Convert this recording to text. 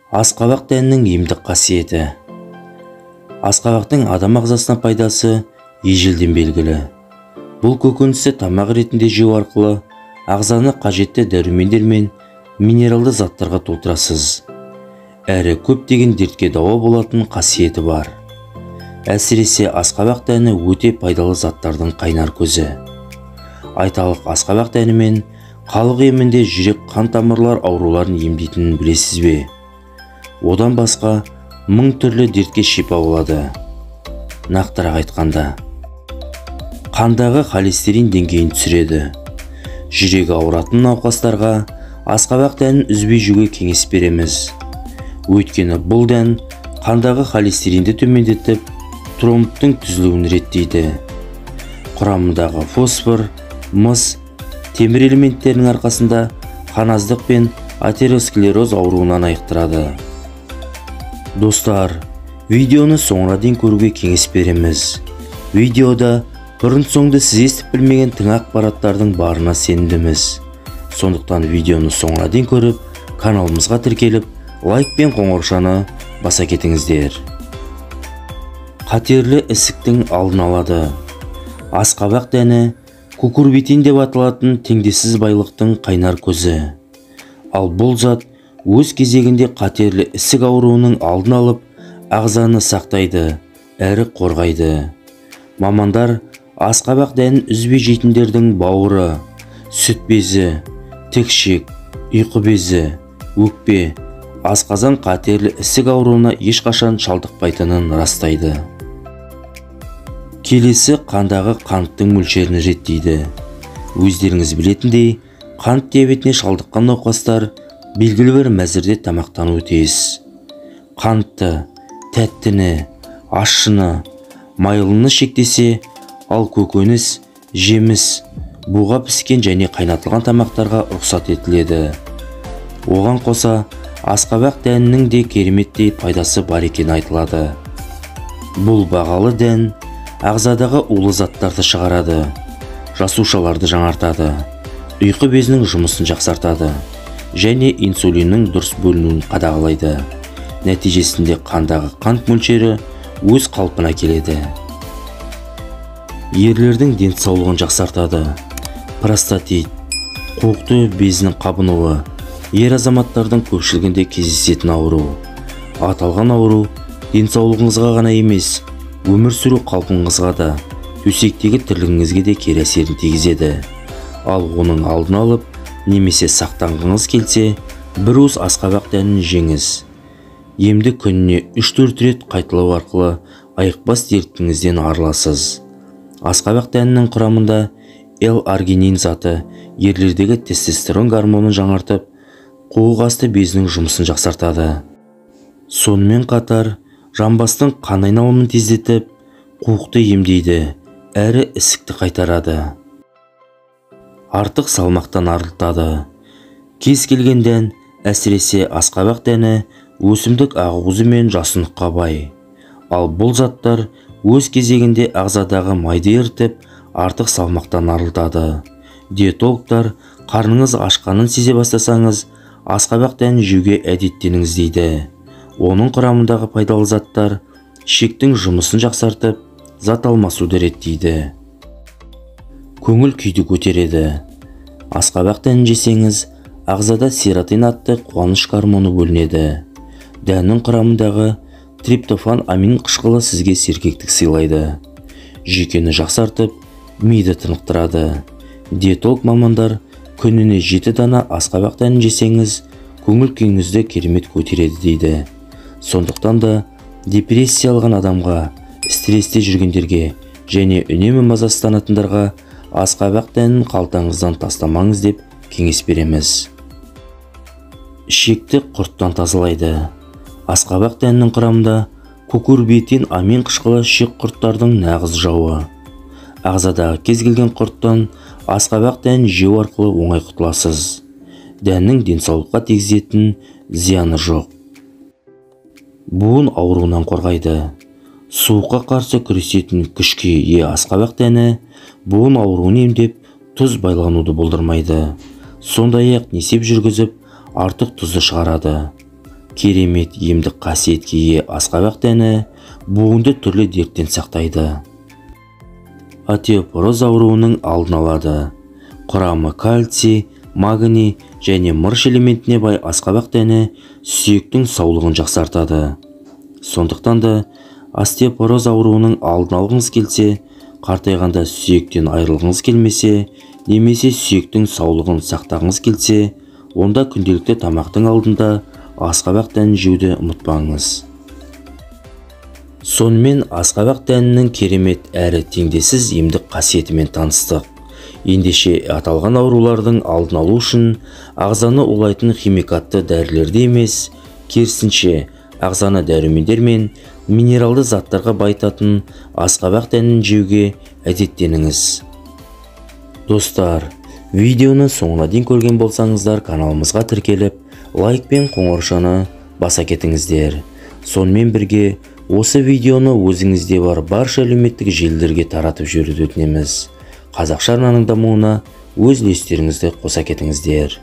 Асқабақ дәнінің емдік қасиеті. Асқабақтың адам ағзасына пайдасы ежелден белгілі. Бұл көкөністі тамақ ретінде жеу арқылы ағзаны қажетті дәрумендер мен минералды заттарға толтырасыз. Әрі көптеген дертке дауа болатын қасиеті бар. Әсіресе асқабақ дәні өте пайдалы заттардың қайнар көзі. Айталық асқабақ дәнімен халық емінде жүрек қан тамырлар ауруларын емдейтінін білесіз бе? Одан басқа 1000 түрлі дертке шипа болады. Нақтырақ айтқанда, қандағы холестерин деңгейін түсіреді. Жүрегі ауыратын науқастарға асқабақ дәнін үзбей жеуге кеңес береміз. Өйткені бұл дән қандағы холестеринді төмендетіп, тромбтың түзілуін реттейді. Құрамындағы фосфор, мыс, темір элементтерінің арқасында қаназдық пен атеросклероз ауруынан айықтырады. Достар, видеоны соңына дейін көруге кеңес береміз. Видеода бұрын-соңды сіз естіп білмеген тың ақпараттардың барына сенімдіміз. Сондықтан видеоны соңына дейін көріп, каналымызға тіркеліп, лайк пен қоңыраушаны баса кетіңіздер. Қатерлі ісіктің алдын алады. Асқабақ дәні кукурбитин деп аталатын теңдессіз байлықтың қайнар көзі. Ал бұл зат өз кезегінде қатерлі ісік ауруының алдын алып, ағзаны сақтайды, әрі қорғайды. Мамандар асқабақ дәнін үзбей жейтіндердің бауыры, сүт безі, тікшек, ұйқы безі, өкпе, асқазан қатерлі ісік ауруына ешқашан шалдықпайтынын растайды. Келесі қандағы қанттың мөлшерін реттейді. Өздеріңіз білетіндей, қант диабетіне шалдыққан науқастар белгілі бір мәзірде тамақтануы тиіс. Қантты, тәттіні, ащыны, майлыны шектесе, ал көкөніс, жеміс, буға піскен және қайнатылған тамақтарға рұқсат етіледі. Оған қоса, асқабақ дәнінің де кереметтей пайдасы бар екені айтылады. Бұл бағалы дән ағзадағы улы заттарды шығарады, жасушаларды жаңартады, ұйқы безінің жұмысын жақсартады және инсулиннің дұрыс бөлінуін қадағалайды. Нәтижесінде қандағы қант мөлшері өз қалпына келеді. Ерлердің денсаулығын жақсартады. Простатит, қуықты безінің қабынуы, ер азаматтардың көпшілігінде кездесетін ауру. Аталған ауру денсаулығыңызға ғана емес, өмір сүру қалпыңызға да, төсектегі тірлігіңізге де кері әсерін тигізеді. Ал оның алдын алып, немесе сақтанғыңыз келсе, бір уыс асқабақ дәнін жеңіз. Емді күніне 3-4 рет қайталау арқылы айықпас дертіңізден арыласыз. Асқабақ дәнінің құрамында L-аргинин заты ерлердегі тестостерон гормонын жаңартып, қуық асты безінің жұмысын жақсартады. Сонымен қатар, жамбастың қан айналымын тездетіп, қуықты емдейді, әрі ісікті қайтарады. Артық салмақтан арылтады. Кез келген дән, әсіресе асқабақ дәні, өсімдік ақуызы мен жасұныққа бай. Ал бұл заттар өз кезегінде ағзадағы майды ерітіп, артық салмақтан арылтады. Диетологтар қарныңыз ашқанын сезе бастасаңыз, асқабақ дәнін жеуге әдеттеніңіз дейді. Оның құрамындағы пайдалы заттар ішектің жұмысын жақсартып, зат алмасуды реттейді. Көңіл күйді көтереді. Асқабақ дәнін жесеңіз, ағзада серотонин атты қуаныш гормоны бөлінеді. Дәннің құрамындағы триптофан амин қышқылы сізге сергектік сыйлайды. Жүйкені жақсартып, миды тынықтырады. Диетолог мамандар күніне 7 дана асқабақ дәнін жесеңіз, көңіл күйіңізді керемет көтереді дейді. Сондықтан да депрессия алған адамға, стрессте жүргендерге және үнемі мазасызданатындарға асқабақ дәнін қалтаңыздан тастамаңыз деп кеңес береміз. Ішекті құрттан тазалайды. Асқабақ дәнінің құрамында кукурбитин амин қышқылы ішек құрттардың нағыз жауы. Ағзадағы кез келген құрттан асқабақ дәнін жеу арқылы оңай құтыласыз. Дәннің денсаулыққа тигізетін зияны жоқ. Буын ауруынан қорғайды. Суыққа қарсы күресетін күшке ие асқабақ дәні буын ауруын емдеп, тұз байлануды болдырмайды. Сондай-ақ несеп жүргізіп, артық тұзды шығарады. керемет емдік қасиетке ие асқабақ дәні буынды түрлі дерттен сақтайды. Остеопороз ауруының алдын алады. Құрамы кальций, магний және мырыш элементіне бай асқабақ дәні сүйектің саулығын жақсартады. Сондықтан да остеопороз ауруының алдын алғыңыз келсе, қартайғанда сүйектен айырылғыңыз келмесе, немесе сүйектің саулығын сақтағыңыз келсе, онда күнделікті тамақтың алдында асқабақ дәнін жеуді ұмытпаңыз. Сонымен асқабақ дәнінің керемет әрі теңдессіз емдік қасиетімен таныстық. Ендеше аталған аурулардың алдын алу үшін ағзаны улайтын химикатты дәрілерді емес, керісінше ағзаны дәрумендер мен минералды заттарға байытатын асқабақ дәнін жеуге әдеттеніңіз. Достар, видеоны соңына дейін көрген болсаңыздар, каналымызға тіркеліп, лайк пен қоңыршаны баса кетіңіздер. Сонымен бірге осы видеоны өзіңізде бар барша әлеуметтік желілерге таратып жіберуді өтінеміз. Қазақша арнаның дамуына өз үлестеріңізді қоса кетіңіздер.